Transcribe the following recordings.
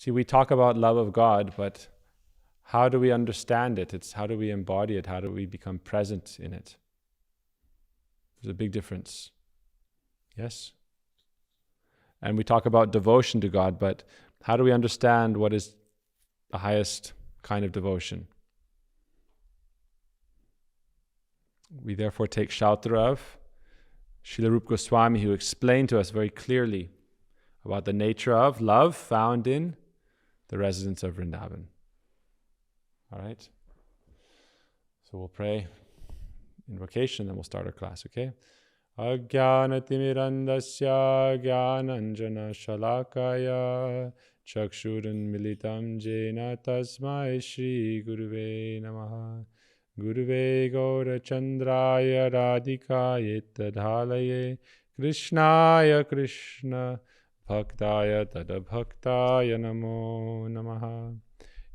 See, we talk about love of God, but how do we understand it? It's how do we embody it? How do we become present in it? There's a big difference. Yes? And we talk about devotion to God, but how do we understand what is the highest kind of devotion? We therefore take shelter of Srila Rupa Goswami, who explained to us very clearly about the nature of love found in the residence of Vrindavan. All right? So we'll pray invocation, then we'll start our class, okay? Ajnanatirandasya jnananjana shalakaya chakshurun militam jena tasmai shri guruve namaha. Guruve Gaura Chandraya Radhikaya Tadhalaye Krishnaya Krishna Bhaktaya Tadabhaktaya Namo Namaha.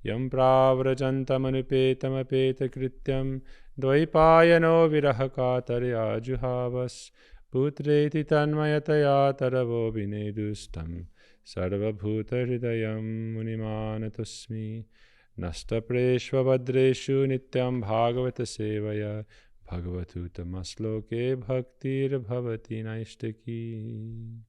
Yam Pravrajantam Apeta Krityam Dvaipayano Virahakatarya Juhavas Putreti Tanmayataya Taravo Vinedustam Sarva Bhuta Hridayam Munimanatosmi Nasta Preshva Badreshu Nityam Bhagavata Sevaya Bhagavatu Tamasloke Bhaktir Bhavati Naishtaki.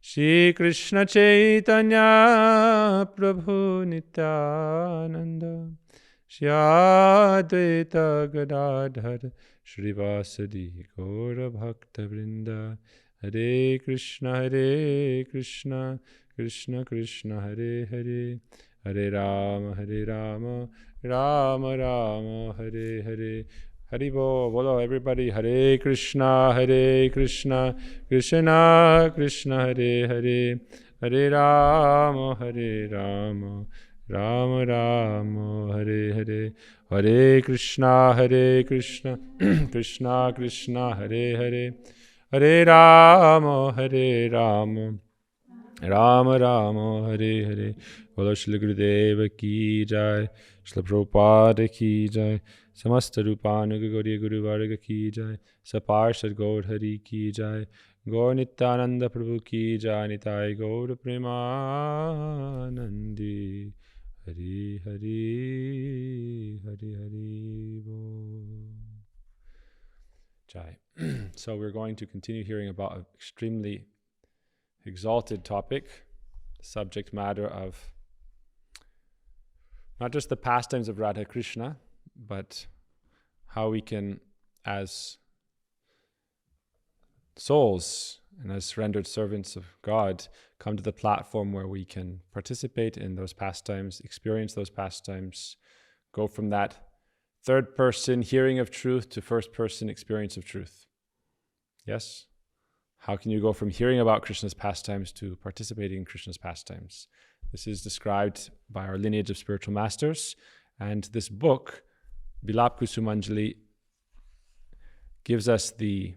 Shri Krishna Chaitanya Prabhu Nityananda Shri Advaita Gadadhar Shri Vasadi Gaura Bhakta Vrinda. Hare Krishna Krishna Krishna Hare Hare Hare Rama, Rama Rama, Hare Hare. Haribo, bolo everybody. Hare Krishna, Krishna Krishna, Hare Hare. Hare Rama, Rama Rama, Hare Hare. Hare Krishna, Krishna Krishna, Hare Hare. Hare Rama, Rama Rama, Hare Hare. Bolo Shri Gurudeva ki jai, Shri Prabhupada ki jai, Samasta Rupanuga Gauriya Guru Varga ki jai, Saparshad Gaur Hari ki jai, Gaur Nityananda Prabhu ki jai, Nitai Gaur Premanandi. Hari Hari Hari Hari Bo. Jai. So we're going to continue hearing about an extremely exalted topic, subject matter of not just the pastimes of Radha Krishna, but how we can, as souls and as rendered servants of God, come to the platform where we can participate in those pastimes, experience those pastimes, go from that third person hearing of truth to first person experience of truth. Yes? How can you go from hearing about Krishna's pastimes to participating in Krishna's pastimes? This is described by our lineage of spiritual masters. And this book, Vilapa Kusumanjali, gives us the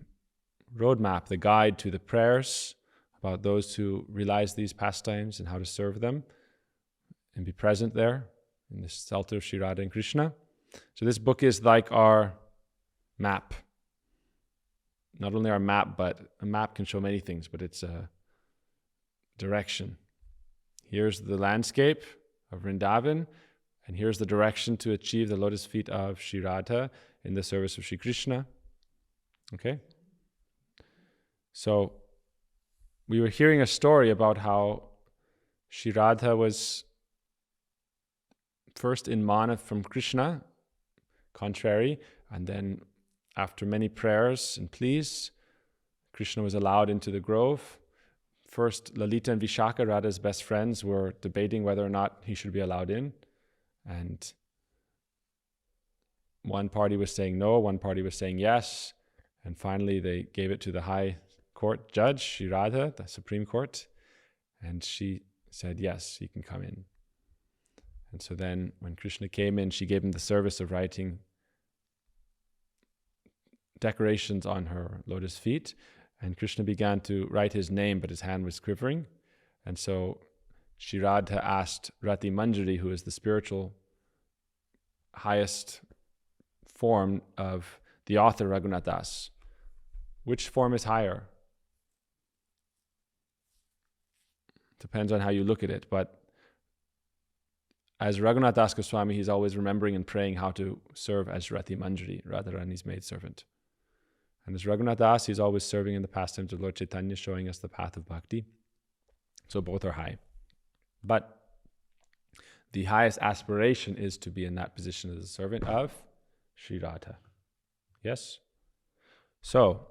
roadmap, the guide to the prayers about those who realize these pastimes and how to serve them and be present there in the shelter of Shri Radha and Krishna. So this book is like our map. Not only our map, but a map can show many things, but it's a direction. Here's the landscape of Vrindavan, and here's the direction to achieve the lotus feet of Shri Radha in the service of Shri Krishna. Okay? So, we were hearing a story about how Shri Radha was first in mana from Krishna, contrary, and then after many prayers and pleas, Krishna was allowed into the grove. First, Lalita and Vishaka, Radha's best friends, were debating whether or not he should be allowed in. And one party was saying no, one party was saying yes. And finally, they gave it to the high court judge, Shri Radha, the Supreme Court. And she said, yes, he can come in. And so then, when Krishna came in, she gave him the service of writing decorations on her lotus feet, and Krishna began to write his name, but his hand was quivering. And so Shri Radha asked Rati Manjari, who is the spiritual highest form of the author Raghunath Das, which form is higher? Depends on how you look at it, but as Raghunath Das Goswami, he's always remembering and praying how to serve as Rati Manjari, Radharani's maidservant. And as Raghunath Das, he's always serving in the pastimes of Lord Chaitanya, showing us the path of bhakti. So both are high. But the highest aspiration is to be in that position as a servant of Sri Radha. Yes? So,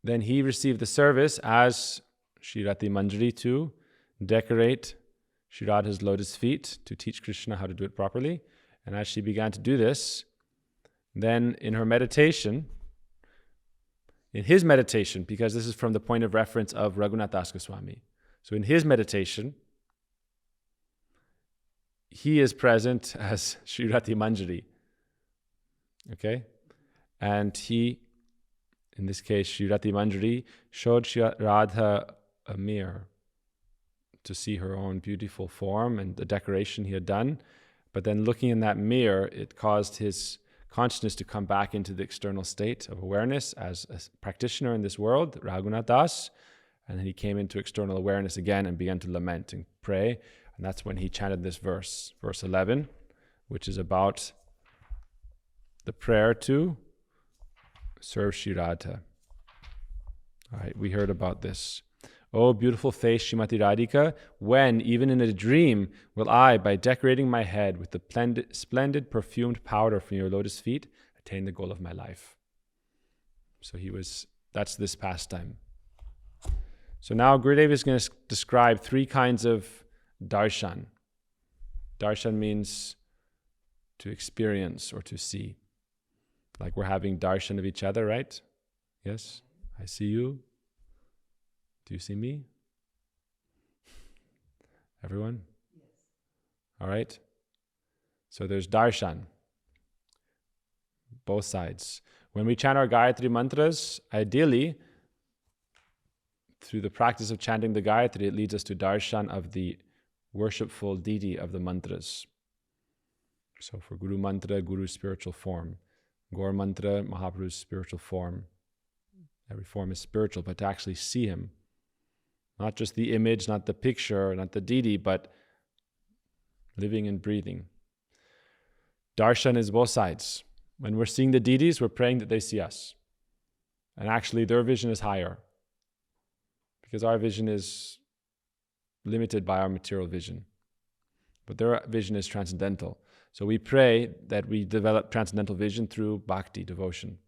then he received the service as Sri Rati Manjari to decorate Sri Radha's lotus feet, to teach Krishna how to do it properly. And as she began to do this, then in her meditation, in his meditation, because this is from the point of reference of Raghunath Das Goswami. So in his meditation, he is present as Sri Rati Manjari. Okay? And he, in this case, Sri Rati Manjari, showed Sri Radha a mirror to see her own beautiful form and the decoration he had done. But then looking in that mirror, it caused his consciousness to come back into the external state of awareness as a practitioner in this world, Raghunath Das. And then he came into external awareness again and began to lament and pray. And that's when he chanted this verse 11, which is about the prayer to serve Sri Radha. All right, we heard about this. Oh, beautiful face, Srimati Radhika, when, even in a dream, will I, by decorating my head with the splendid perfumed powder from your lotus feet, attain the goal of my life. So that's this pastime. So now Gurudev is going to describe 3 kinds of darshan. Darshan means to experience or to see. Like we're having darshan of each other, right? Yes? I see you. Do you see me? Everyone? Yes. All right. So there's darshan. Both sides. When we chant our Gayatri mantras, ideally, through the practice of chanting the Gayatri, it leads us to darshan of the worshipful deity of the mantras. So for Guru Mantra, Guru's spiritual form. Gaur Mantra, Mahaprabhu's spiritual form. Every form is spiritual, but to actually see him. Not just the image, not the picture, not the deity, but living and breathing. Darshan is both sides. When we're seeing the deities, we're praying that they see us. And actually their vision is higher. Because our vision is limited by our material vision. But their vision is transcendental. So we pray that we develop transcendental vision through bhakti, devotion.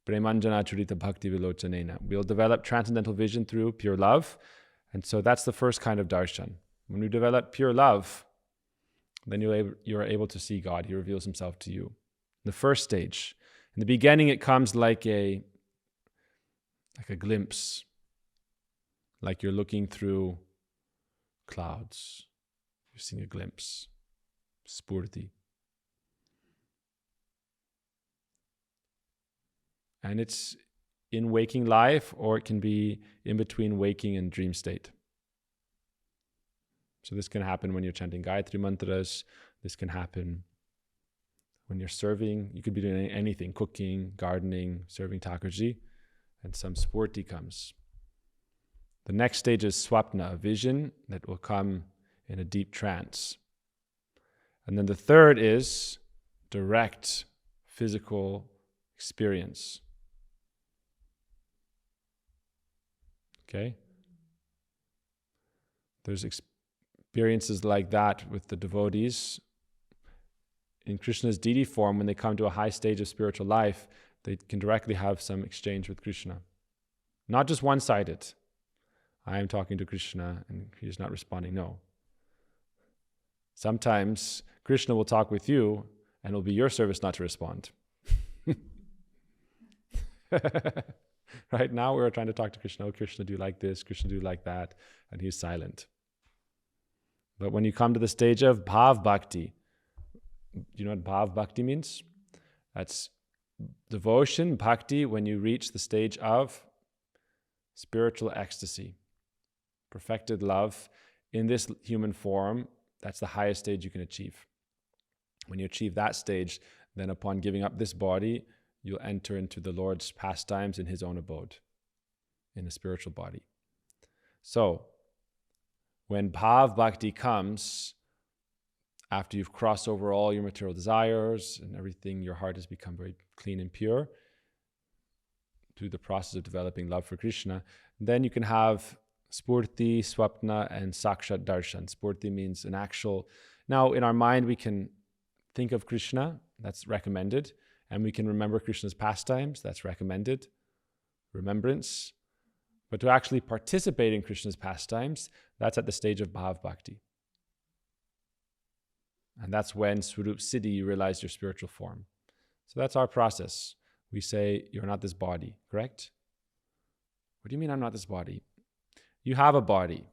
Premanjana Churita Bhakti Vilochanena. We'll develop transcendental vision through pure love. And so that's the first kind of darshan. When we develop pure love, then you're able to see God. He reveals himself to you. The first stage. In the beginning, it comes like a glimpse. Like you're looking through clouds. You're seeing a glimpse. Spurti. And it's in waking life, or it can be in between waking and dream state. So this can happen when you're chanting Gayatri mantras. This can happen when you're serving. You could be doing anything, cooking, gardening, serving Thakurji, and some spurti comes. The next stage is swapna, a vision that will come in a deep trance. And then the third is direct physical experience. Okay? There's experiences like that with the devotees. In Krishna's deity form, when they come to a high stage of spiritual life, they can directly have some exchange with Krishna. Not just one-sided. I am talking to Krishna and he is not responding. No. Sometimes Krishna will talk with you and it will be your service not to respond. Right now we're trying to talk to Krishna. Oh, Krishna, do you like this? Krishna, do you like that? And he's silent. But when you come to the stage of bhav bhakti, do you know what bhav bhakti means? That's devotion, bhakti, when you reach the stage of spiritual ecstasy, perfected love in this human form. That's the highest stage you can achieve. When you achieve that stage, then upon giving up this body, you'll enter into the Lord's pastimes in his own abode, in a spiritual body. So, when bhav bhakti comes, after you've crossed over all your material desires and everything, your heart has become very clean and pure through the process of developing love for Krishna. Then you can have spurti, swapna, and sakshat darshan. Spurti means an actual... Now, in our mind, we can think of Krishna, that's recommended, and we can remember Krishna's pastimes, that's recommended, remembrance. But to actually participate in Krishna's pastimes, that's at the stage of bhav bhakti. And that's when Svarupa-siddhi, you realize your spiritual form. So that's our process. We say, you're not this body, correct? What do you mean I'm not this body? You have a body,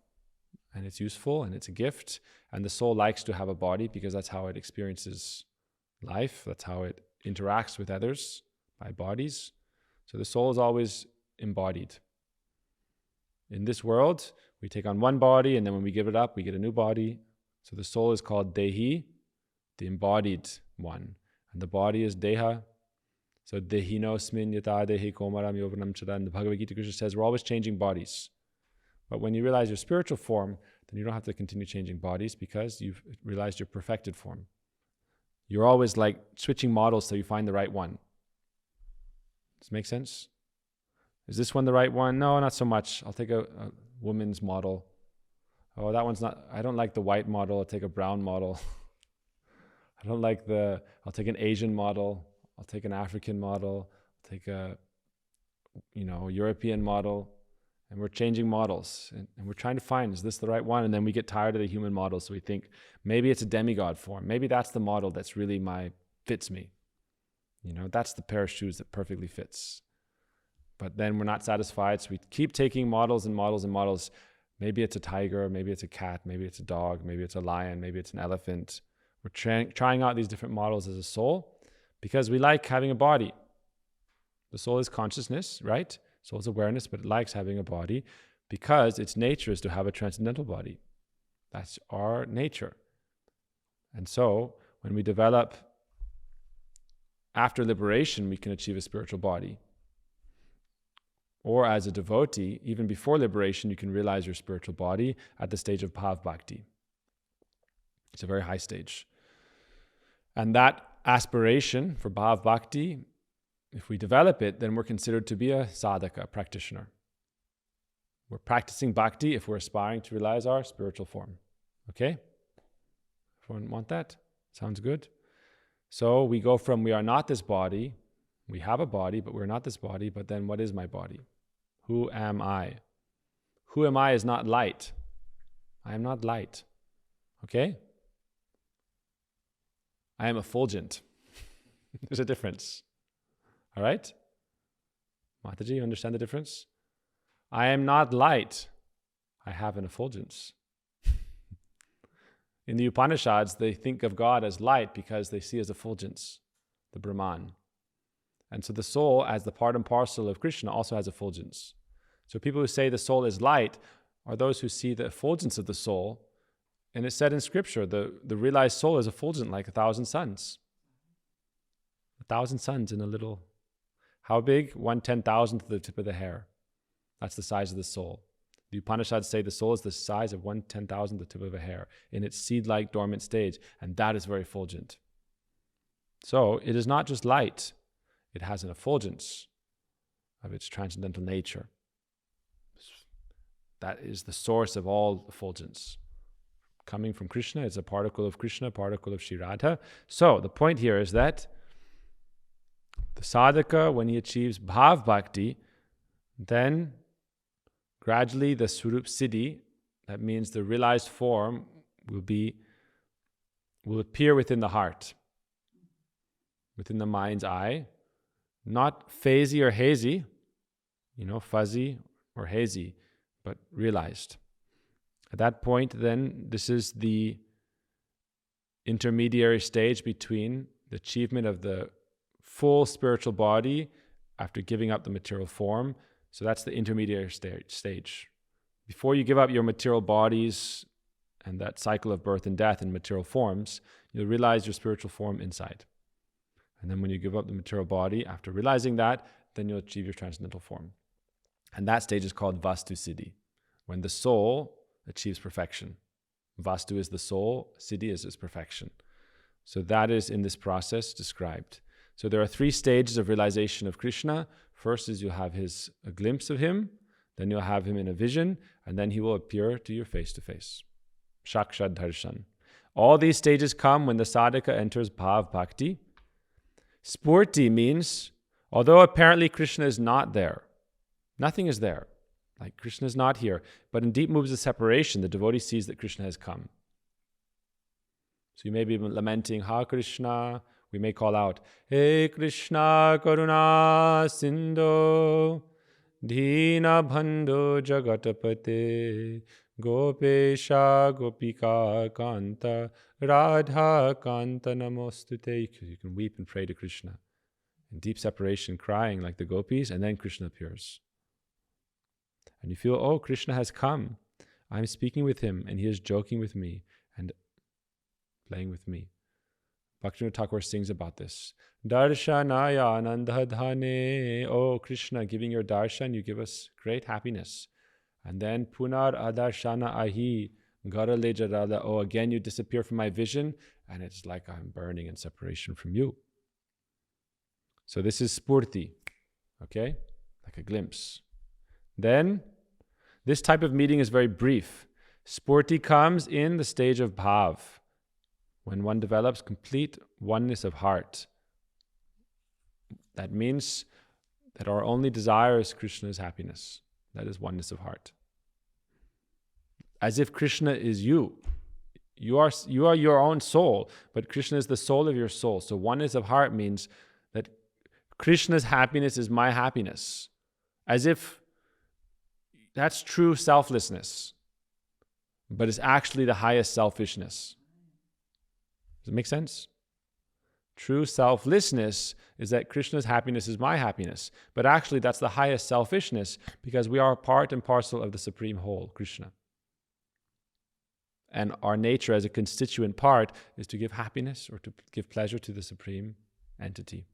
and it's useful, and it's a gift, and the soul likes to have a body because that's how it experiences life, that's how it interacts with others, by bodies. So the soul is always embodied. In this world, we take on one body, and then when we give it up, we get a new body. So the soul is called dehi, the embodied one. And the body is deha. So dehinosmin yata dehi komaram yovanam chada. And the Bhagavad Gita Krishna says we're always changing bodies. But when you realize your spiritual form, then you don't have to continue changing bodies because you've realized your perfected form. You're always like switching models till you find the right one. Does it make sense? Is this one the right one? No, not so much. I'll take a woman's model. Oh, that one's not, I don't like the white model. I'll take a brown model. I'll take an Asian model. I'll take an African model. I'll take a, European model. And we're changing models. And we're trying to find, is this the right one? And then we get tired of the human model. So we think, maybe it's a demigod form. Maybe that's the model that's really fits me. That's the pair of shoes that perfectly fits. But then we're not satisfied. So we keep taking models and models and models. Maybe it's a tiger, maybe it's a cat, maybe it's a dog, maybe it's a lion, maybe it's an elephant. We're trying out these different models as a soul because we like having a body. The soul is consciousness, right? Soul is awareness, but it likes having a body because its nature is to have a transcendental body. That's our nature. And so when we develop, after liberation, we can achieve a spiritual body. Or as a devotee, even before liberation, you can realize your spiritual body at the stage of bhav bhakti. It's a very high stage. And that aspiration for bhav bhakti, if we develop it, then we're considered to be a sadhaka, a practitioner. We're practicing bhakti if we're aspiring to realize our spiritual form. Okay? Everyone want that? Sounds good? So we go from we are not this body, we have a body, but we're not this body, but then what is my body? Who am I? Who am I is not light. I am not light. Okay? I am effulgent. There's a difference. All right? Mataji, you understand the difference? I am not light. I have an effulgence. In the Upanishads, they think of God as light because they see as effulgence, the Brahman. And so the soul, as the part and parcel of Krishna, also has effulgence. So people who say the soul is light are those who see the effulgence of the soul. And it's said in Scripture, the realized soul is effulgent like 1,000 suns. 1,000 suns in a little... How big? 1/10,000th of the tip of the hair. That's the size of the soul. The Upanishads say the soul is the size of 1/10,000th of the tip of a hair in its seed-like dormant stage. And that is very effulgent. So it is not just light. It has an effulgence of its transcendental nature. That is the source of all effulgence. Coming from Krishna, it's a particle of Krishna, particle of Shri Radha. So the point here is that the sadhaka, when he achieves bhav bhakti, then gradually the Svarupa-siddhi, that means the realized form, will appear within the heart, within the mind's eye. Not phasey or hazy, fuzzy or hazy, but realized. At that point, then, this is the intermediary stage between the achievement of the full spiritual body after giving up the material form. So that's the intermediary stage. Before you give up your material bodies and that cycle of birth and death in material forms, you'll realize your spiritual form inside. And then when you give up the material body, after realizing that, then you'll achieve your transcendental form. And that stage is called vastu-siddhi, when the soul achieves perfection. Vastu is the soul, siddhi is its perfection. So that is in this process described. So there are 3 stages of realization of Krishna. First is you'll have a glimpse of him, then you'll have him in a vision, and then he will appear to you face to face. Shakshad darshan. All these stages come when the sadhaka enters bhav bhakti. Spurti means, although apparently Krishna is not there, nothing is there, like Krishna is not here, but in deep moves of separation, the devotee sees that Krishna has come. So you may be lamenting, Ha Krishna. We may call out, Hey Krishna Karuna Sindho Dina Bhandho Jagatapate Gopesha Gopika Kanta Radha Kanta Namostute. You can weep and pray to Krishna in deep separation, crying like the gopis, and then Krishna appears. And you feel, oh, Krishna has come. I'm speaking with him, and he is joking with me and playing with me. Bhaktivinoda Thakur sings about this. Darshanaya anandhadhane. Oh, Krishna, giving your darshan, you give us great happiness. And then punar adarshana ahi garaleja radha. Oh, again you disappear from my vision, and it's like I'm burning in separation from you. So this is spurti, okay? Like a glimpse. Then, this type of meeting is very brief. Spurti comes in the stage of bhav, when one develops complete oneness of heart. That means that our only desire is Krishna's happiness. That is oneness of heart. As if Krishna is you. You are your own soul, but Krishna is the soul of your soul. So oneness of heart means that Krishna's happiness is my happiness. As if that's true selflessness, but it's actually the highest selfishness. Does it make sense? True selflessness is that Krishna's happiness is my happiness. But actually that's the highest selfishness, because we are part and parcel of the supreme whole, Krishna. And our nature as a constituent part is to give happiness or to give pleasure to the supreme entity.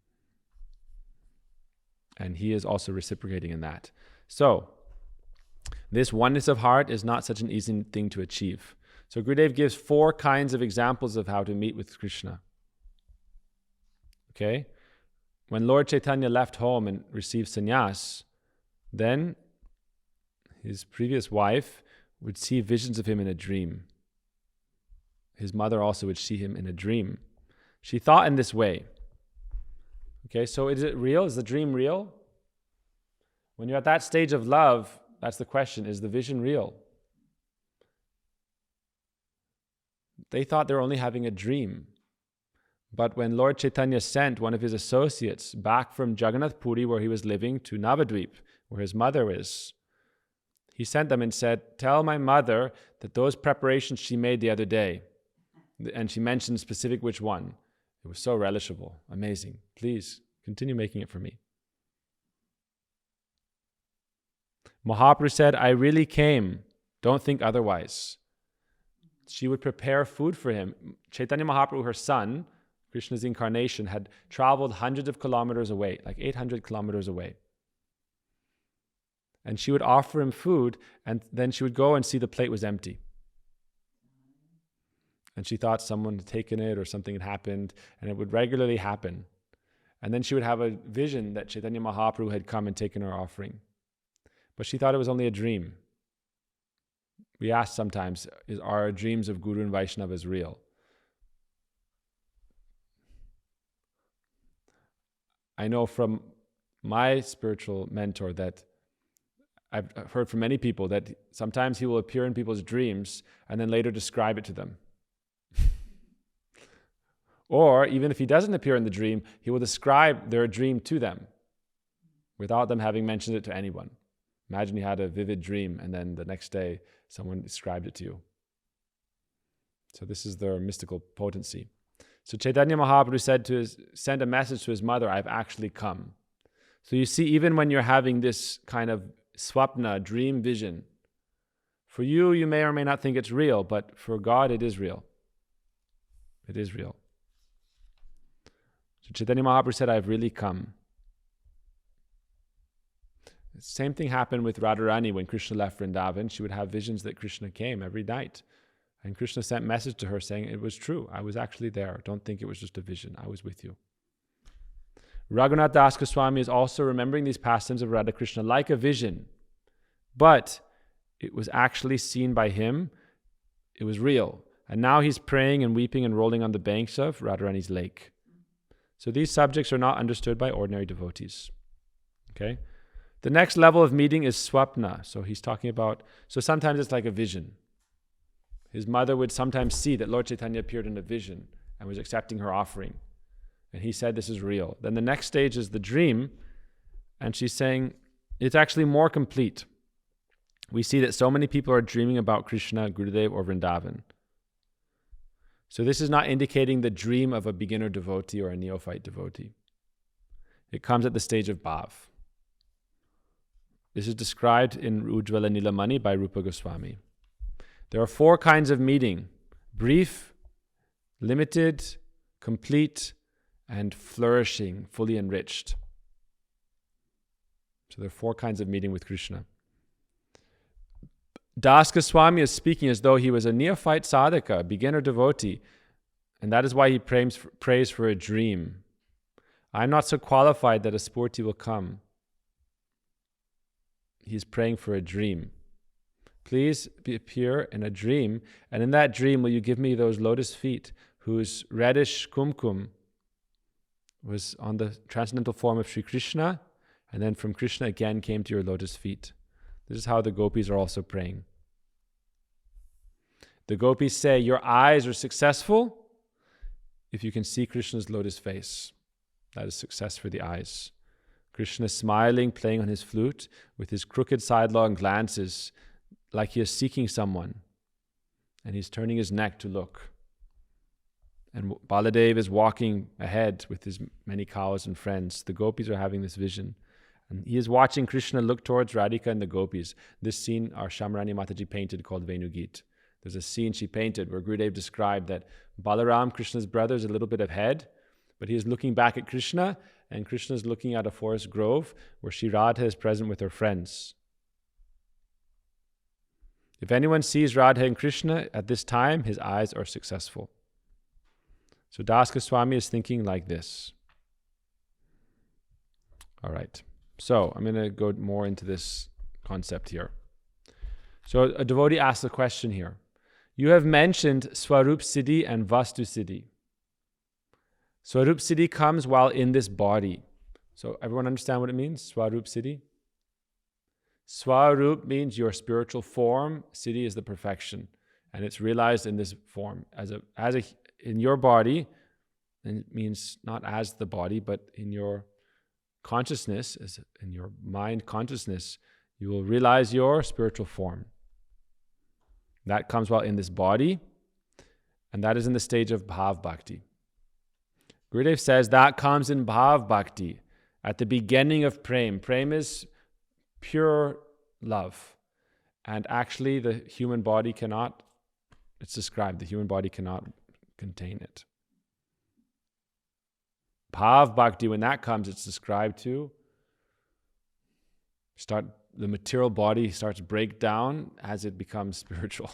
And he is also reciprocating in that. So, this oneness of heart is not such an easy thing to achieve. So Gurudev gives 4 kinds of examples of how to meet with Krishna. Okay? When Lord Chaitanya left home and received sannyas, then his previous wife would see visions of him in a dream. His mother also would see him in a dream. She thought in this way. Okay, so is it real? Is the dream real? When you're at that stage of love, that's the question, is the vision real? They thought they were only having a dream. But when Lord Chaitanya sent one of his associates back from Jagannath Puri, where he was living, to Navadvip, where his mother is, he sent them and said, tell my mother that those preparations she made the other day, and she mentioned specific which one. It was so relishable, amazing. Please continue making it for me. Mahaprabhu said, I really came. Don't think otherwise. She would prepare food for him. Chaitanya Mahaprabhu, her son, Krishna's incarnation, had traveled hundreds of kilometers away, like 800 kilometers away. And she would offer him food, and then she would go and see the plate was empty. And she thought someone had taken it or something had happened, and it would regularly happen. And then she would have a vision that Chaitanya Mahaprabhu had come and taken her offering. But she thought it was only a dream. We ask sometimes, are our dreams of Guru and Vaishnavas real? I know from my spiritual mentor that I've heard from many people that sometimes he will appear in people's dreams and then later describe it to them. Or even if he doesn't appear in the dream, he will describe their dream to them without them having mentioned it to anyone. Imagine you had a vivid dream and then the next day someone described it to you. So this is their mystical potency. So Chaitanya Mahaprabhu sent a message to his mother, I've actually come. So you see, even when you're having this kind of swapna, dream vision, for you, you may or may not think it's real, but for God, it is real. It is real. So Chaitanya Mahaprabhu said, I've really come. The same thing happened with Radharani when Krishna left Vrindavan. She would have visions that Krishna came every night. And Krishna sent message to her saying, it was true. I was actually there. Don't think it was just a vision. I was with you. Raghunath Das Goswami is also remembering these pastimes of Radha Krishna like a vision. But it was actually seen by him. It was real. And now he's praying and weeping and rolling on the banks of Radharani's lake. So these subjects are not understood by ordinary devotees. Okay? The next level of meeting is swapna. So he's talking about, so sometimes it's like a vision. His mother would sometimes see that Lord Chaitanya appeared in a vision and was accepting her offering. And he said, this is real. Then the next stage is the dream. And she's saying, it's actually more complete. We see that so many people are dreaming about Krishna, Gurudev, or Vrindavan. So this is not indicating the dream of a beginner devotee or a neophyte devotee. It comes at the stage of bhav. This is described in Ujjvala Nilamani by Rupa Goswami. There are 4 kinds of meeting: brief, limited, complete, and flourishing, fully enriched. So there are 4 kinds of meeting with Krishna. Das Goswami is speaking as though he was a neophyte sadhaka, a beginner devotee, and that is why he prays for a dream. I'm not so qualified that a spurti will come. He's praying for a dream. Please appear in a dream, and in that dream will you give me those lotus feet whose reddish kumkum was on the transcendental form of Sri Krishna, and then from Krishna again came to your lotus feet. This is how the gopis are also praying. The gopis say, your eyes are successful if you can see Krishna's lotus face. That is success for the eyes. Krishna is smiling, playing on his flute, with his crooked sidelong glances, like he is seeking someone. And he's turning his neck to look. And Baladev is walking ahead with his many cows and friends. The gopis are having this vision. And he is watching Krishna look towards Radhika and the gopis. This scene our Shamrani Mataji painted called Venugit. There's a scene she painted where Gurudev described that Balaram, Krishna's brother, is a little bit ahead, but he is looking back at Krishna, and Krishna is looking at a forest grove where Shri Radha is present with her friends. If anyone sees Radha and Krishna at this time, his eyes are successful. So Das Goswami is thinking like this. All right. So I'm going to go more into this concept here. So a devotee asks a question here. You have mentioned Svarupa-siddhi and vastu-siddhi. Svarupa-siddhi comes while in this body. So everyone understand what it means? Svarupa-siddhi? Svarup means your spiritual form. Siddhi is the perfection. And it's realized in this form. In your body, and it means not as the body, but in your consciousness, in your mind consciousness, you will realize your spiritual form. That comes while in this body, and that is in the stage of bhav bhakti. Gurudev says that comes in bhav bhakti, at the beginning of prem. Prem is pure love, and actually the human body cannot, it's described, the human body cannot contain it. Bhav bhakti, when that comes, it's described to start, the material body starts to break down as it becomes spiritual.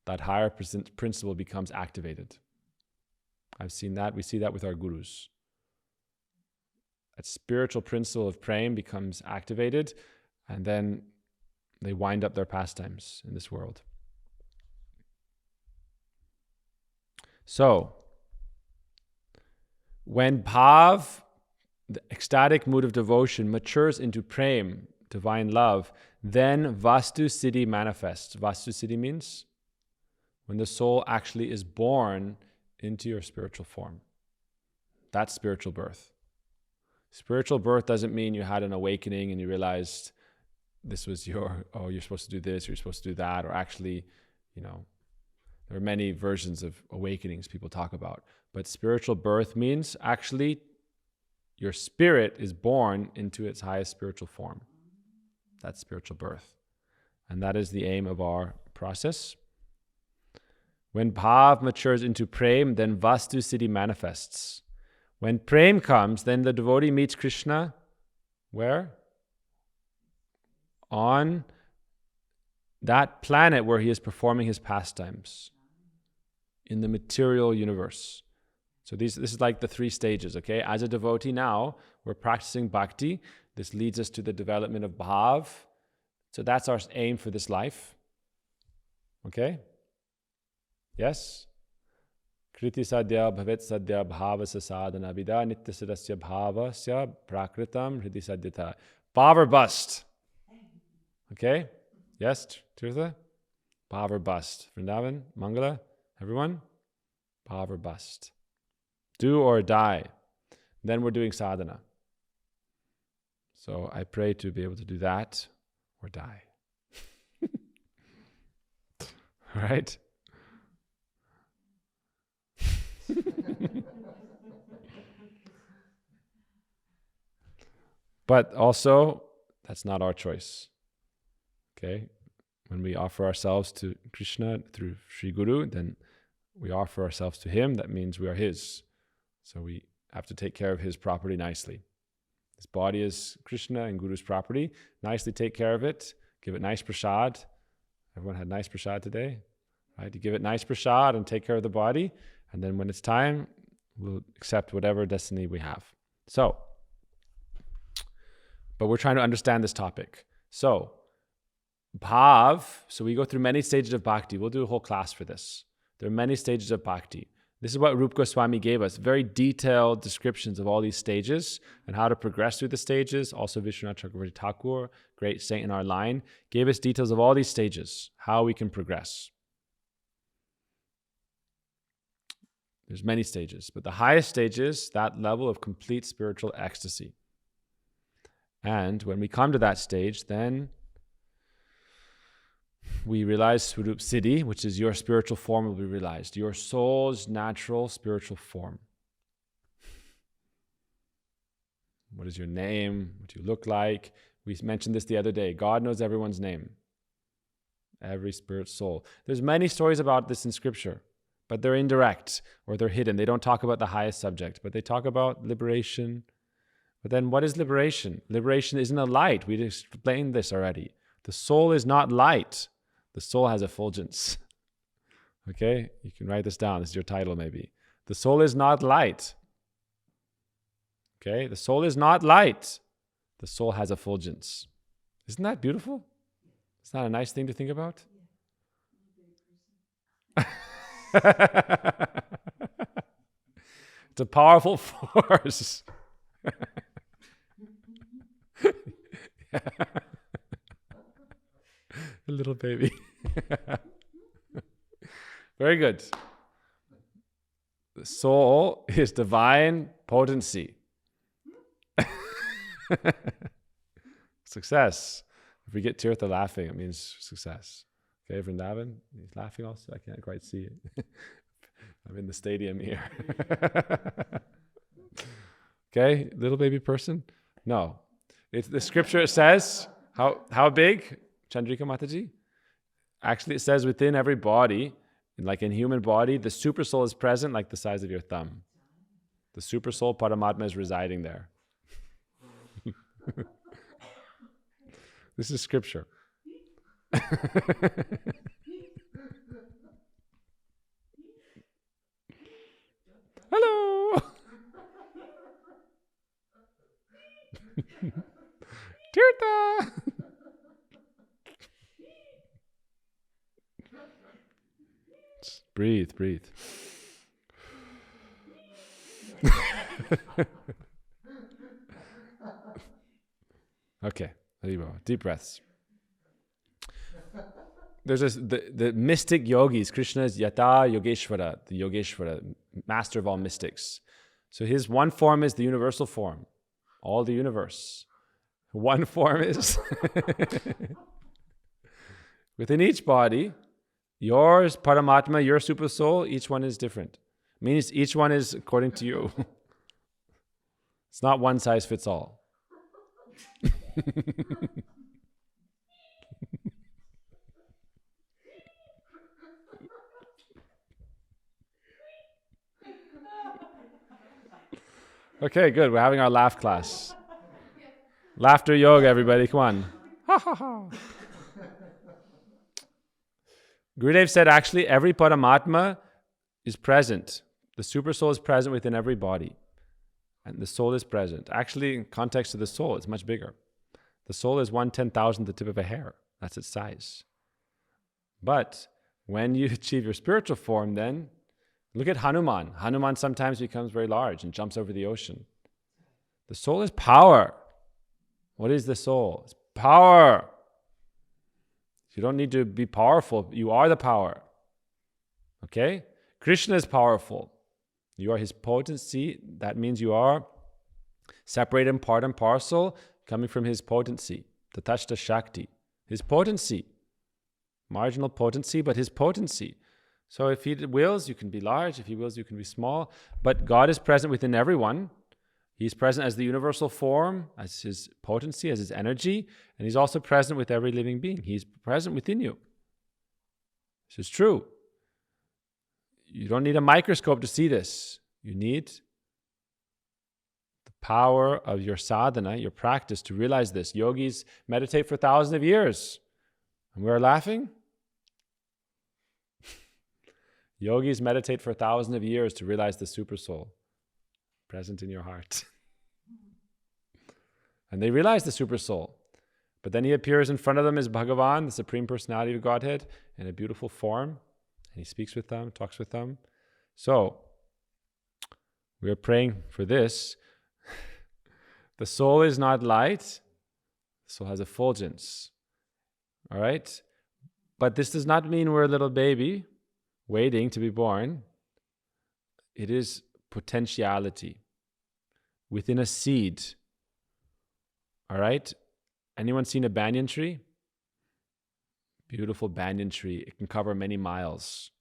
That higher principle becomes activated. I've seen that. We see that with our gurus. That spiritual principle of prem becomes activated, and then they wind up their pastimes in this world. So, when bhav, the ecstatic mood of devotion, matures into prem, divine love, then vastu-siddhi manifests. Vastu-siddhi means when the soul actually is born into your spiritual form. That's spiritual birth. Spiritual birth doesn't mean you had an awakening and you realized this was you're supposed to do this, or you're supposed to do that, or actually, there are many versions of awakenings people talk about. But spiritual birth means actually your spirit is born into its highest spiritual form. That's spiritual birth. And that is the aim of our process. When bhav matures into prem, then vastu-siddhi manifests. When prem comes, then the devotee meets Krishna. Where? On that planet where he is performing his pastimes in the material universe. So this is like the 3 stages, okay? As a devotee now, we're practicing bhakti. This leads us to the development of bhav. So that's our aim for this life. Okay? Yes? Kriti sadhya bhavet sadhya bhavasa sadhana vida nitya sadasya bhavasya prakritam hridi sadhyata. Bhav or bust? Okay? Yes, Tirtha? Bhav or bust? Vrindavan? Mangala? Everyone? Bhav or bust? Do or die? Then we're doing sadhana. So I pray to be able to do that or die. Right? But also, that's not our choice. Okay? When we offer ourselves to Krishna through Sri Guru, then we offer ourselves to him. That means we are his. So we have to take care of his property nicely. His body is Krishna and Guru's property. Nicely take care of it. Give it nice prasad. Everyone had nice prasad today? Right? You give it nice prasad and take care of the body. And then when it's time, we'll accept whatever destiny we have. So, but we're trying to understand this topic. So, bhav, so we go through many stages of bhakti. We'll do a whole class for this. There are many stages of bhakti. This is what Rupa Goswami gave us, very detailed descriptions of all these stages and how to progress through the stages. Also Vishwanath Chakravarti Thakur, great saint in our line, gave us details of all these stages, how we can progress. There's many stages, but the highest stage is that level of complete spiritual ecstasy. And when we come to that stage, then we realize Svarupa-siddhi, which is your spiritual form will be realized. Your soul's natural spiritual form. What is your name? What do you look like? We mentioned this the other day. God knows everyone's name. Every spirit soul. There's many stories about this in scripture, but they're indirect or they're hidden. They don't talk about the highest subject, but they talk about liberation. But then what is liberation? Liberation isn't a light. We explained this already. The soul is not light. The soul has effulgence. Okay? You can write this down. This is your title maybe. The soul is not light. Okay? The soul is not light. The soul has effulgence. Isn't that beautiful? It's not a nice thing to think about? It's a powerful force. Yeah. A little baby. Very good. The soul is divine potency. Success. If we get Tirtha laughing, it means success. Okay, Vrindavan, he's laughing also. I can't quite see it. I'm in the stadium here. Okay, little baby person? No. It's the scripture says, how big? Chandrika Mataji? Actually, it says within every body, like in human body, the super soul is present like the size of your thumb. The super soul, Paramatma, is residing there. This is scripture. Hello! Tirtha! Breathe, breathe. Okay, deep breaths. There's the mystic yogis. Krishna is Yata Yogeshwara, the Yogeshwara, master of all mystics. So his one form is the universal form, all the universe. One form is within each body. Yours, Paramatma, your super soul, each one is different. Means each one is according to you. It's not one size fits all. Okay, good. We're having our laugh class. Laughter yoga, everybody. Come on. Ha ha ha. Gurudev said actually every Paramatma is present. The super soul is present within every body. And the soul is present. Actually, in context of the soul, it's much bigger. The soul is 1/10,000th the tip of a hair. That's its size. But when you achieve your spiritual form, then look at Hanuman. Hanuman sometimes becomes very large and jumps over the ocean. The soul is power. What is the soul? It's power. You don't need to be powerful. You are the power. Okay? Krishna is powerful. You are his potency. That means you are separated in part and parcel, coming from his potency, Tatashta Shakti. His potency. Marginal potency, but his potency. So if he wills, you can be large. If he wills, you can be small. But God is present within everyone. He's present as the universal form, as his potency, as his energy, and he's also present with every living being. He's present within you. This is true. You don't need a microscope to see this. You need the power of your sadhana, your practice, to realize this. Yogis meditate for thousands of years, and we're laughing. Yogis meditate for thousands of years to realize the super soul present in your heart. And they realize the super soul. But then he appears in front of them as Bhagavan, the Supreme Personality of Godhead, in a beautiful form. And he speaks with them, talks with them. So, we are praying for this. The soul is not light. The soul has effulgence. All right? But this does not mean we're a little baby waiting to be born. It is potentiality within a seed. All right? Anyone seen a banyan tree? Beautiful banyan tree. It can cover many miles.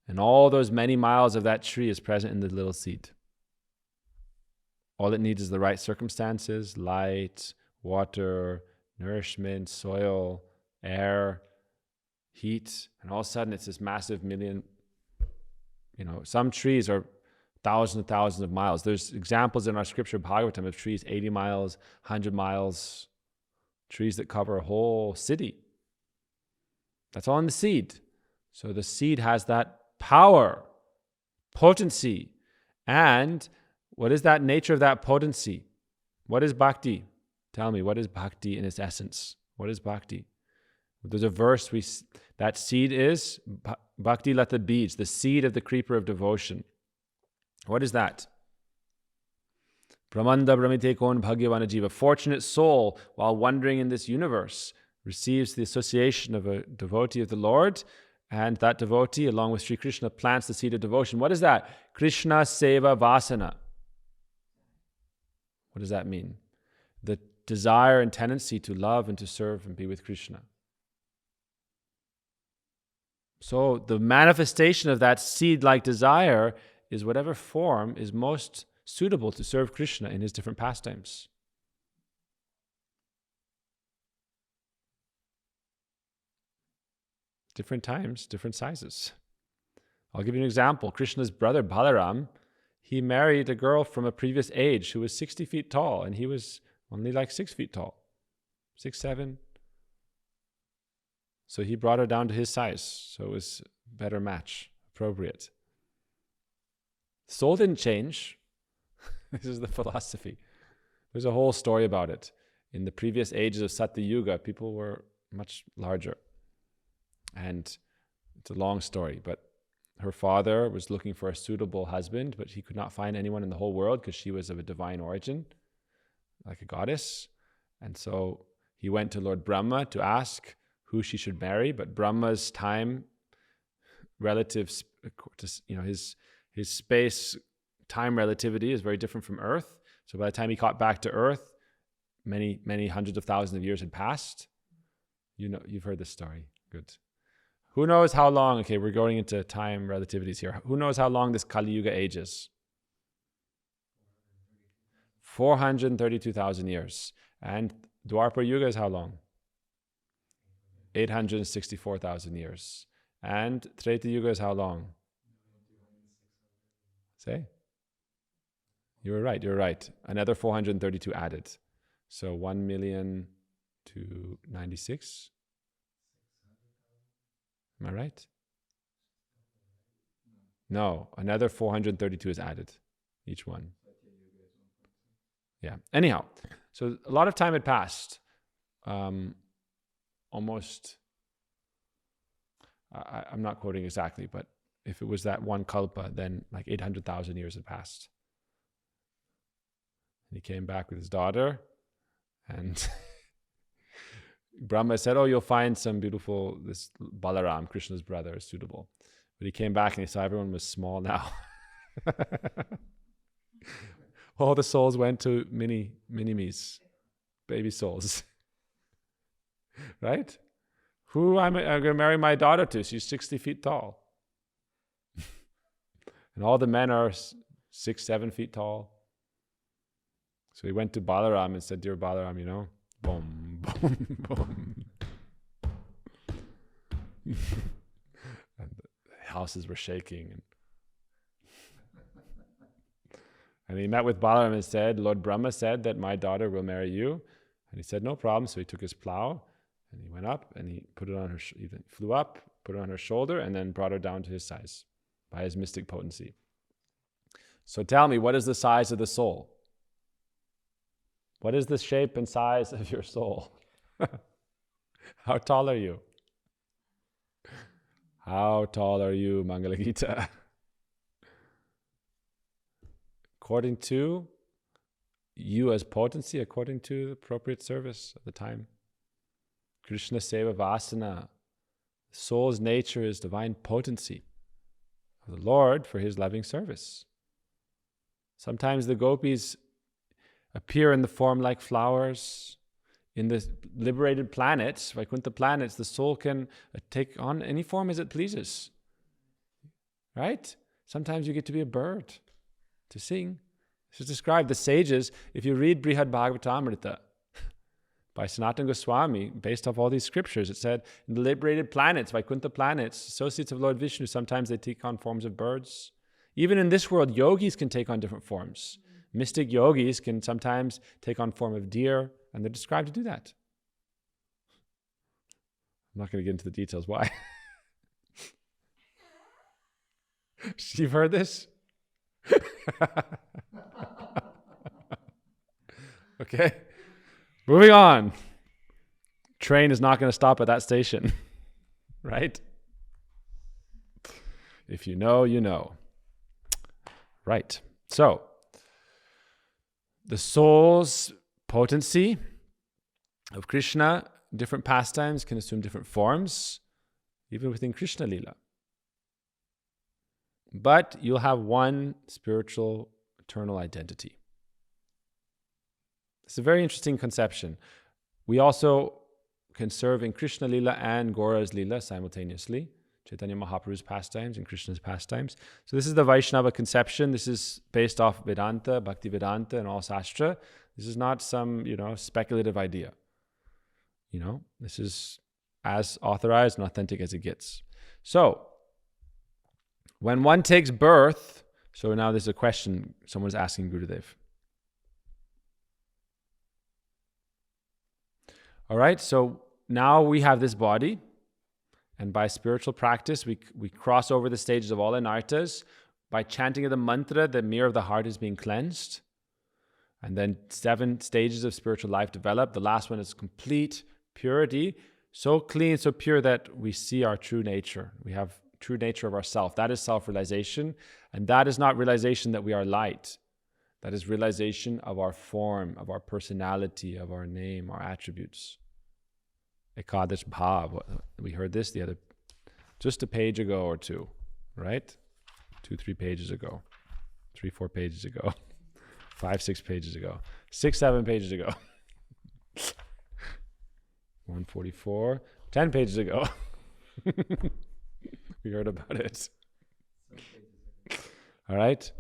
And all those many miles of that tree is present in the little seed. All it needs is the right circumstances, light, water, nourishment, soil, air, heat, and all of a sudden it's this massive million, some trees are thousands and thousands of miles. There's examples in our scripture, Bhagavatam, of trees 80 miles, 100 miles, trees that cover a whole city. That's all in the seed. So the seed has that power, potency. And what is that nature of that potency? What is bhakti? Tell me, what is bhakti in its essence? What is bhakti? There's a verse, that seed is bhakti lata beads, the seed of the creeper of devotion. What is that? Brahmanda brahmite kon bhagyavana jiva. Fortunate soul, while wandering in this universe, receives the association of a devotee of the Lord, and that devotee, along with Sri Krishna, plants the seed of devotion. What is that? Krishna seva vasana. What does that mean? The desire and tendency to love and to serve and be with Krishna. So the manifestation of that seed-like desire is whatever form is most suitable to serve Krishna in his different pastimes. Different times, different sizes. I'll give you an example. Krishna's brother Balaram, he married a girl from a previous age who was 60 feet tall, and he was only like 6 feet tall, 6, 7. So he brought her down to his size. So it was a better match, appropriate. Soul didn't change. This is the philosophy. There's a whole story about it. In the previous ages of Satya Yuga, people were much larger. And it's a long story, but her father was looking for a suitable husband, but he could not find anyone in the whole world because she was of a divine origin, like a goddess. And so he went to Lord Brahma to ask who she should marry, but Brahma's time relative to his space time relativity is very different from Earth. So by the time he got back to Earth, many hundreds of thousands of years had passed. You've heard this story. Good. Who knows how long? Okay, we're going into time relativities here. Who knows how long this Kali Yuga age is? 432,000 years. And Dwapara Yuga is how long? 864,000 years. And Treta Yuga is how long? Say? You were right. Another 432 added. So 1,000,000 to 96. Am I right? No, another 432 is added, each one. Yeah. Anyhow, so a lot of time had passed. Almost, I'm not quoting exactly, but if it was that one kalpa, then like 800,000 years had passed. And he came back with his daughter, and Brahma said, oh, you'll find some beautiful, this Balaram, Krishna's brother, is suitable. But he came back and he saw everyone was small now. All the souls went to mini-me's, baby souls. Right? Who I'm going to marry my daughter to? She's 60 feet tall. And all the men are 6, 7 feet tall. So he went to Balaram and said, dear Balaram, you know, boom, boom, boom. And the houses were shaking. And he met with Balaram and said, Lord Brahma said that my daughter will marry you. And he said, no problem. So he took his plow and he went up and he put it on her, he flew up, put it on her shoulder, and then brought her down to his size by his mystic potency. So tell me, what is the size of the soul? What is the shape and size of your soul? How tall are you? How tall are you, Mangala Gita? According to you as potency, according to the appropriate service of the time. Krishna Seva Vasana. The soul's nature is divine potency of the Lord for his loving service. Sometimes the gopis appear in the form like flowers. In the liberated planets, Vaikuntha planets, the soul can take on any form as it pleases. Right? Sometimes you get to be a bird, to sing. This is described. The sages, if you read Brihad Bhagavatamrita by Sanatana Goswami, based off all these scriptures, it said, in the liberated planets, Vaikuntha planets, associates of Lord Vishnu, sometimes they take on forms of birds. Even in this world, yogis can take on different forms. Mystic yogis can sometimes take on form of deer, and they're described to do that. I'm not going to get into the details why. You've heard this? Okay, moving on. Train is not going to stop at that station, right? If you know, you know. Right. So, the soul's potency of Krishna, different pastimes can assume different forms, even within Krishna Lila. But you'll have one spiritual, eternal identity. It's a very interesting conception. We also can serve in Krishna Lila and Gaura's Lila simultaneously. Chaitanya Mahaprabhu's pastimes and Krishna's pastimes. So this is the Vaishnava conception. This is based off Vedanta, Bhakti Vedanta, and all Sastra. This is not some, speculative idea. This is as authorized and authentic as it gets. So, when one takes birth, so now there's a question someone's asking Gurudev. All right, so now we have this body, and by spiritual practice, we cross over the stages of all anartas. By chanting of the mantra, the mirror of the heart is being cleansed. And then 7 stages of spiritual life develop. The last one is complete purity, so clean, so pure that we see our true nature. We have true nature of ourself. That is self-realization. And that is not realization that we are light. That is realization of our form, of our personality, of our name, our attributes. Ekadash Bhav. We heard this just a page ago or two, right? 2-3 pages ago. 3-4 pages ago. 5-6 pages ago. 6-7 pages ago. 144. 10 pages ago. We heard about it. All right?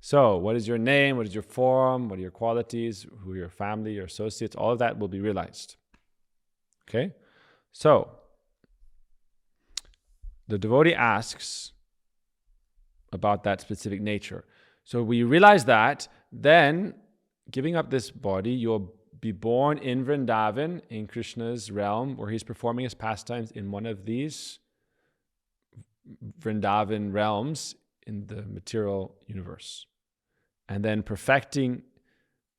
So, what is your name? What is your form? What are your qualities? Who are your family, your associates? All of that will be realized. Okay? So, the devotee asks about that specific nature. So, we realize that, then, giving up this body, you'll be born in Vrindavan, in Krishna's realm, where he's performing his pastimes in one of these Vrindavan realms in the material universe. And then perfecting,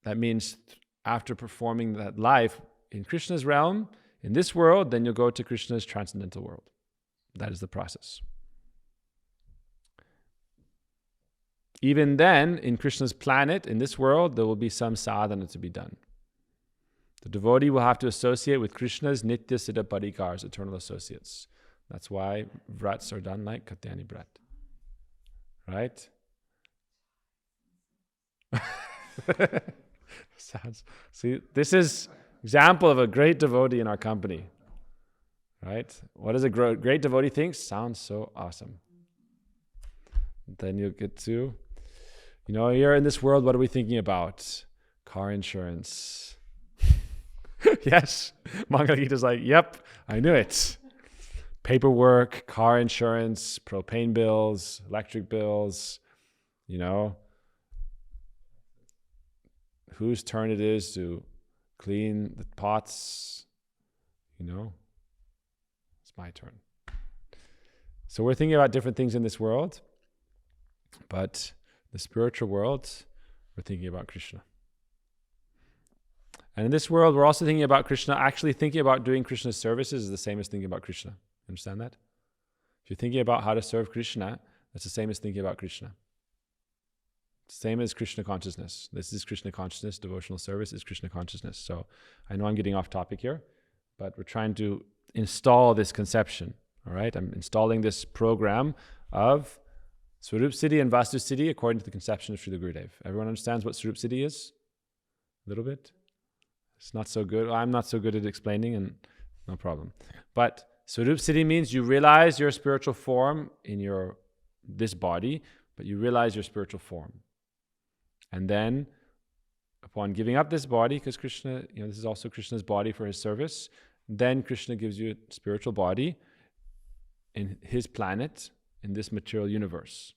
that means after performing that life in Krishna's realm, in this world, then you'll go to Krishna's transcendental world. That is the process. Even then, in Krishna's planet, in this world, there will be some sadhana to be done. The devotee will have to associate with Krishna's Nitya Siddha Parikars, eternal associates. That's why vrats are done like Katyani Brat. Right? See, this is example of a great devotee in our company. Right? What does a great devotee think? Sounds so awesome. Then you'll get to, here in this world, what are we thinking about? Car insurance. Yes. Mangala Gita's like, yep, I knew it. Paperwork, car insurance, propane bills, electric bills, whose turn it is to clean the pots, it's my turn. So we're thinking about different things in this world, but the spiritual world, we're thinking about Krishna. And in this world, we're also thinking about Krishna. Actually, thinking about doing Krishna's services is the same as thinking about Krishna. Understand that? If you're thinking about how to serve Krishna, that's the same as thinking about Krishna. Same as Krishna consciousness. This is Krishna consciousness. Devotional service is Krishna consciousness. So I know I'm getting off topic here, but we're trying to install this conception. All right? I'm installing this program of Svarupa-siddhi and vastu-siddhi according to the conception of Srila Gurudev. Everyone understands what Svarupa-siddhi is? A little bit? It's not so good. I'm not so good at explaining, and no problem. But Svarupa-siddhi means you realize your spiritual form in this body, but you realize your spiritual form. And then, upon giving up this body, because Krishna, this is also Krishna's body for his service, then Krishna gives you a spiritual body in his planet, in this material universe.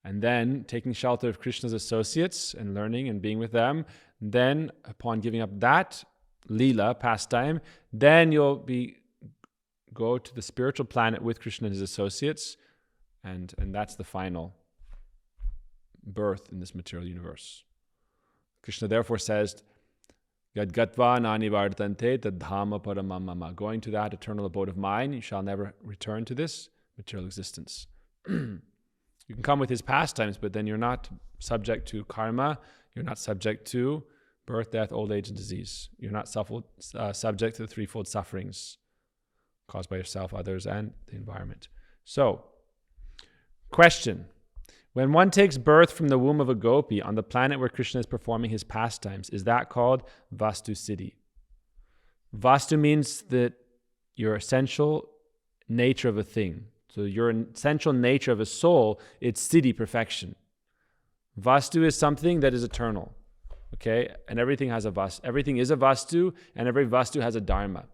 And then, taking shelter of Krishna's associates and learning and being with them, then, upon giving up that Leela, pastime, then you'll go to the spiritual planet with Krishna and his associates, and that's the final birth in this material universe. Krishna therefore says, Yad gatva nani vardante tad dhama paramam mama. Going to that eternal abode of mine, you shall never return to this material existence. You can come with his pastimes, but then you're not subject to karma, you're not subject to birth, death, old age, and disease. You're not subject to the threefold sufferings caused by yourself, others, and the environment. So, question. When one takes birth from the womb of a gopi on the planet where Krishna is performing his pastimes, is that called vastu-siddhi? Vastu means that your essential nature of a thing. So your essential nature of a soul, it's siddhi, perfection. Vastu is something that is eternal. Okay? And everything has a vastu. Everything is a vastu, and every vastu has a dharma.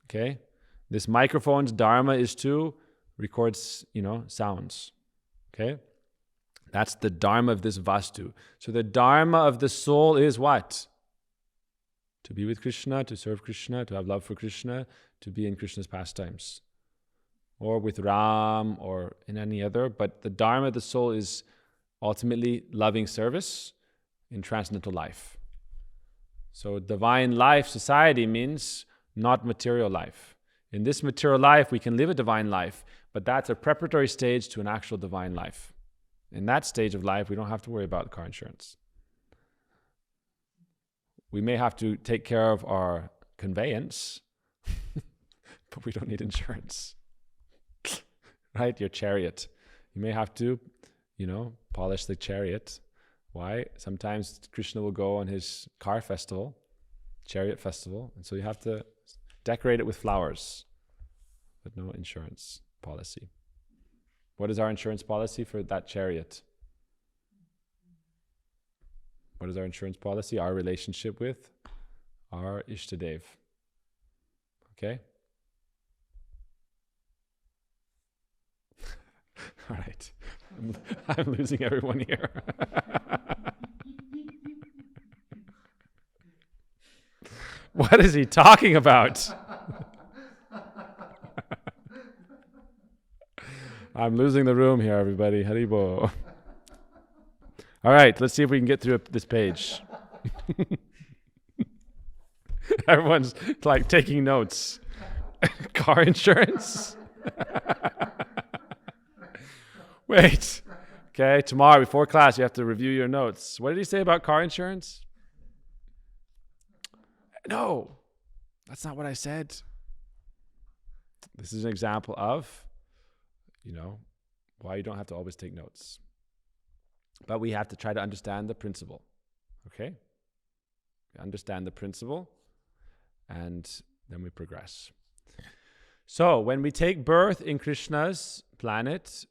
Okay? This microphone's dharma is to record, sounds. Okay? That's the dharma of this vastu. So the dharma of the soul is what? To be with Krishna, to serve Krishna, to have love for Krishna, to be in Krishna's pastimes. Or with Ram, or in any other. But the dharma of the soul is ultimately loving service in transcendental life. So divine life society means not material life. In this material life, we can live a divine life, but that's a preparatory stage to an actual divine life. In that stage of life, we don't have to worry about car insurance. We may have to take care of our conveyance, but we don't need insurance. Right? Your chariot. You may have to, polish the chariot. Why? Sometimes Krishna will go on his car festival, chariot festival, and so you have to decorate it with flowers, but no insurance policy. What is our insurance policy for that chariot? What is our insurance policy? Our relationship with our Ishtadev. Okay? All right. I'm losing everyone here. What is he talking about? I'm losing the room here, everybody. Haribo. All right, let's see if we can get through this page. Everyone's like taking notes. Car insurance? Wait. Okay, tomorrow before class you have to review your notes. What did he say about car insurance? No, that's not what I said. This is an example of, why you don't have to always take notes. But we have to try to understand the principle. Okay? Understand the principle, and then we progress. So, when we take birth in Krishna's planet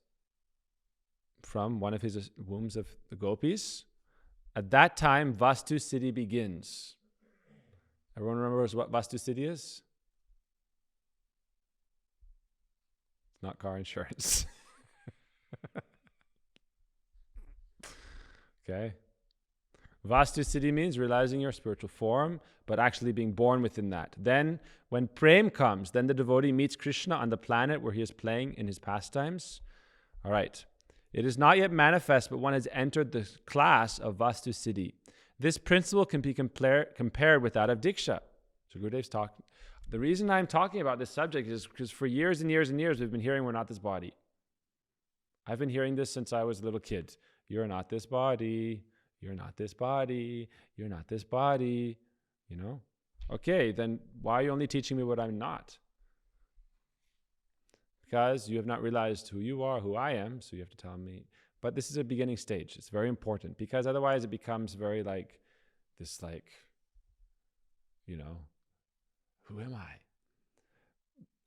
from one of his wombs of the gopis, at that time, vastu-siddhi begins. Everyone remembers what vastu-siddhi is? It's not car insurance. Okay. Vastu-siddhi means realizing your spiritual form, but actually being born within that. Then, when prem comes, then the devotee meets Krishna on the planet where he is playing in his pastimes. All right. It is not yet manifest, but one has entered the class of vastu-siddhi. This principle can be compared with that of diksha. So Gurudev's talking. The reason I'm talking about this subject is because for years and years and years we've been hearing we're not this body. I've been hearing this since I was a little kid. You're not this body. You're not this body. You're not this body. Okay, then why are you only teaching me what I'm not? Because you have not realized who you are, who I am, so you have to tell me. But this is a beginning stage. It's very important because otherwise it becomes very who am I?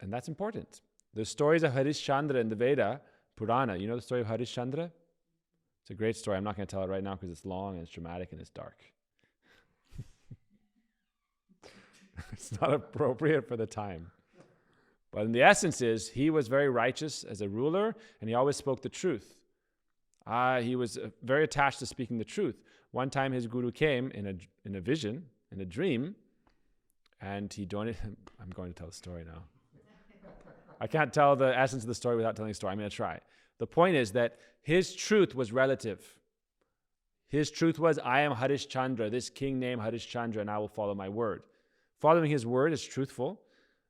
And that's important. The stories of Harishchandra in the Veda Purana. You know the story of Harishchandra? It's a great story. I'm not going to tell it right now because it's long and it's dramatic and it's dark. It's not appropriate for the time. But in the essence is, he was very righteous as a ruler and he always spoke the truth. He was very attached to speaking the truth. One time his guru came in a vision, in a dream, and he donated. I'm going to tell the story now. I can't tell the essence of the story without telling the story. I'm going to try. The point is that his truth was relative. His truth was, I am Harishchandra, this king named Harishchandra, and I will follow my word. Following his word is truthful,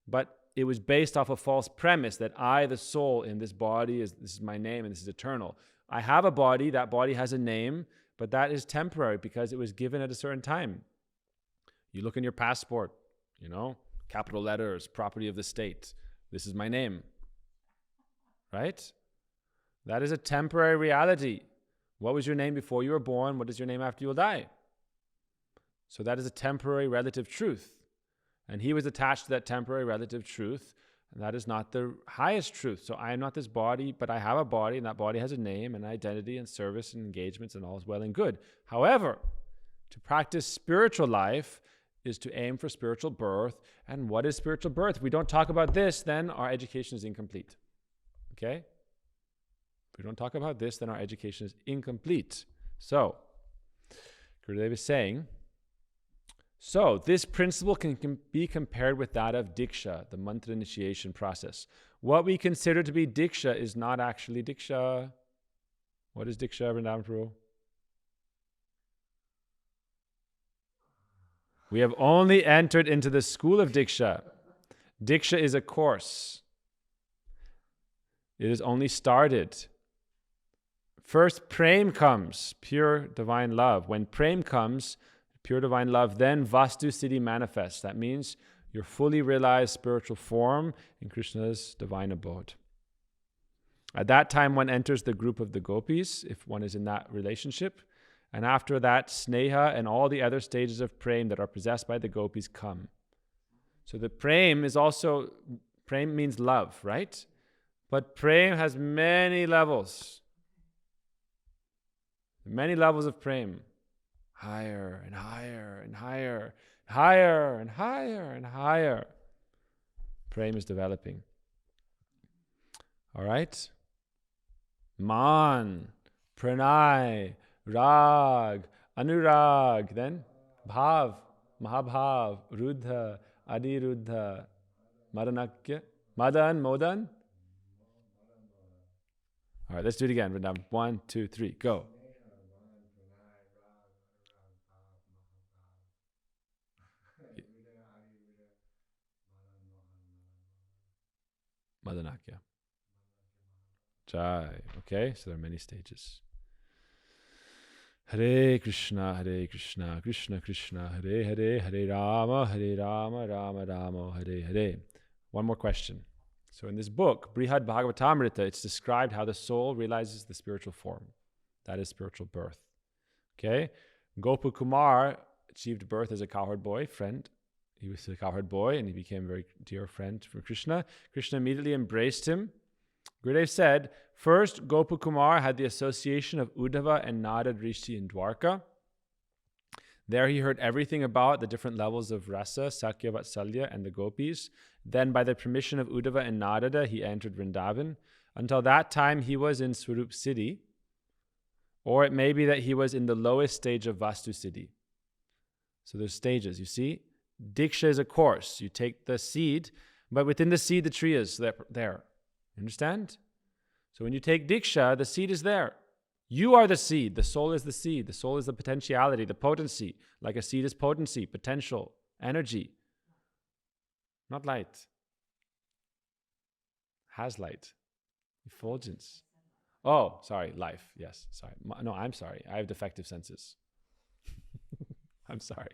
but it was based off a false premise that I, the soul in this body, this is my name and this is eternal. I have a body, that body has a name, but that is temporary because it was given at a certain time. You look in your passport, capital letters, property of the state. This is my name, right? That is a temporary reality. What was your name before you were born? What is your name after you will die? So that is a temporary relative truth. And he was attached to that temporary relative truth, and that is not the highest truth. So I am not this body, but I have a body, and that body has a name and identity and service and engagements, and all is well and good. However, to practice spiritual life is to aim for spiritual birth. And what is spiritual birth? If we don't talk about this, then our education is incomplete. Okay? If we don't talk about this, then our education is incomplete. So, Gurudev is saying, so this principle can be compared with that of diksha, the mantra initiation process. What we consider to be diksha is not actually diksha. What is diksha, Vrindavan Prabhu? We have only entered into the school of diksha. Diksha is a course. It is only started. First, prem comes, pure divine love. When prem comes, pure divine love, then vastu-siddhi manifests. That means your fully realized spiritual form in Krishna's divine abode. At that time, one enters the group of the gopis, if one is in that relationship. And after that, sneha and all the other stages of prem that are possessed by the gopis come. So the prem is also, prem means love, right? But prem has many levels. Many levels of prem. Higher and higher and higher, higher and higher and higher. Prem is developing. All right? Man, pranay, rag, anurag, then bhav, mahabhav, ruddha, adiruddha, madanakya, madan, modan, All right, let's do it again. Now, 1, 2, 3, go. Madanakya. Jai. Okay, so there are many stages. Hare Krishna, Krishna Krishna, Hare Hare, Hare Rama, Rama Rama, Hare Hare. One more question. So in this book, Brihad Bhagavatamrita, it's described how the soul realizes the spiritual form. That is spiritual birth. Okay? Gopakumar achieved birth as a cowherd boy, friend. He was a cowherd boy and he became a very dear friend for Krishna. Krishna immediately embraced him. Gurudev said, first, Gopakumar had the association of Uddhava and Nada Rishi in Dwarka. There he heard everything about the different levels of rasa, sakya, vatsalya, and the gopis. Then by the permission of Uddhava and Narada, he entered Vrindavan. Until that time, he was in Svarupa-siddhi. Or it may be that he was in the lowest stage of vastu-siddhi. So there's stages, you see. Diksha is a course. You take the seed, but within the seed, the tree is there. Understand? So when you take Diksha, the seed is there. You are the seed. The soul is the seed. The soul is the potentiality, the potency. Like a seed is potency, potential, energy. Not light. Has light. Effulgence. Oh, sorry, life. Yes, sorry. No, I'm sorry. I have defective senses. I'm sorry.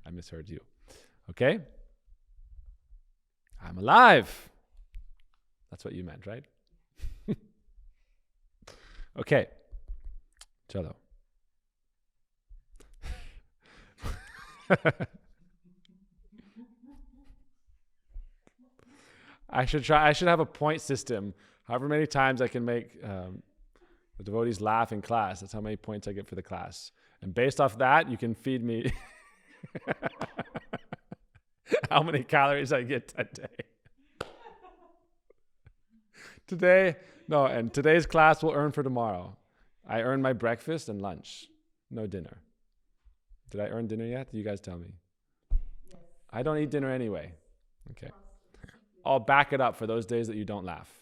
I misheard you. Okay? I'm alive. That's what you meant, right? Okay. Chalo. I should have a point system. However many times I can make the devotees laugh in class, that's how many points I get for the class. And based off that, you can feed me how many calories I get that day. And today's class will earn for tomorrow. I earn my breakfast and lunch, no dinner. Did I earn dinner yet? You guys tell me. Yes. I don't eat dinner anyway. Okay. I'll back it up for those days that you don't laugh.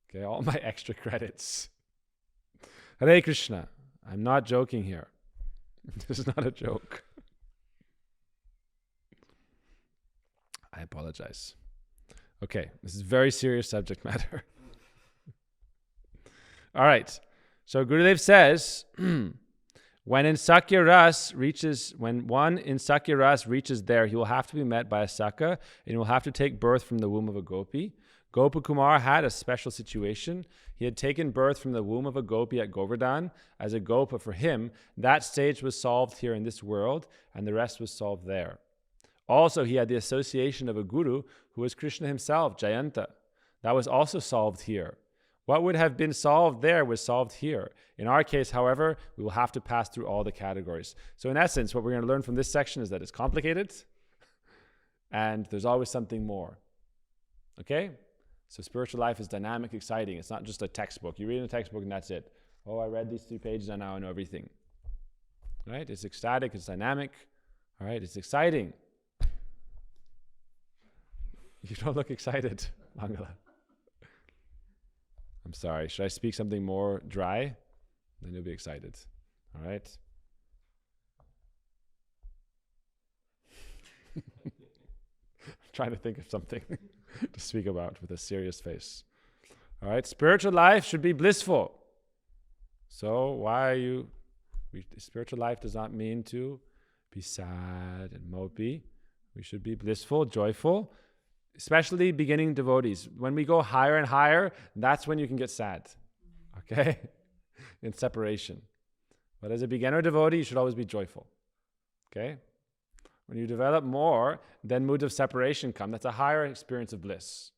Okay, all my extra credits. Hare Krishna. I'm not joking here. This is not a joke. I apologize. Okay, this is very serious subject matter. All right. So Gurudev says, when one in Sakya Ras reaches there, he will have to be met by a Saka, and he will have to take birth from the womb of a gopi. Gopakumar had a special situation. He had taken birth from the womb of a gopi at Govardhan as a gopa for him. That stage was solved here in this world, and the rest was solved there. Also, he had the association of a guru who was Krishna himself, Jayanta. That was also solved here. What would have been solved there was solved here. In our case, however, we will have to pass through all the categories. So in essence, what we're going to learn from this section is that it's complicated and there's always something more. Okay? So spiritual life is dynamic, exciting. It's not just a textbook. You read in a textbook and that's it. Oh, I read these 3 pages and now I know everything. Right? It's ecstatic, it's dynamic. All right? It's exciting. You don't look excited, Mangala. I'm sorry. Should I speak something more dry? Then you'll be excited. All right? I'm trying to think of something to speak about with a serious face. All right? Spiritual life should be blissful. So why are you... Spiritual life does not mean to be sad and mopey. We should be blissful, joyful. Especially beginning devotees. When we go higher and higher, that's when you can get sad. Okay? In separation. But as a beginner devotee, you should always be joyful. Okay? When you develop more, then moods of separation come. That's a higher experience of bliss.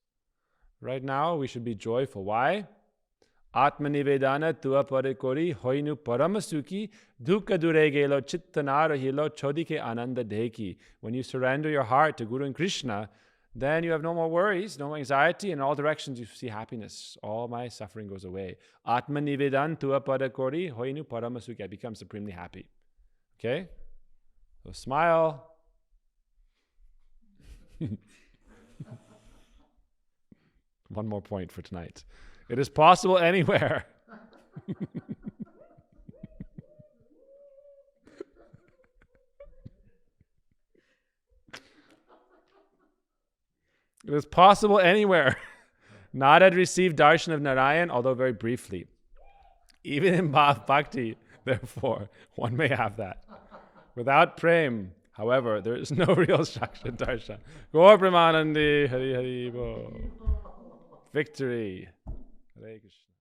Right now, we should be joyful. Why? Atmanivedana tua pare kori hoinu paramasuki dukkha dure gelo chittanara hilo chodike ananda deki. When you surrender your heart to Guru and Krishna, then you have no more worries, no more anxiety. In all directions you see happiness. All my suffering goes away. Atma nivedan tua padakori hoinu paramasuki. I become supremely happy. Okay? So smile. One more point for tonight. It is possible anywhere. It is possible anywhere. Not had received darshan of Narayan, although very briefly. Even in bhakti, therefore, one may have that. Without prem, however, there is no real Shakti darshan. Gaur Premanandi, Hari Hari Bo. Victory. Hare Krishna.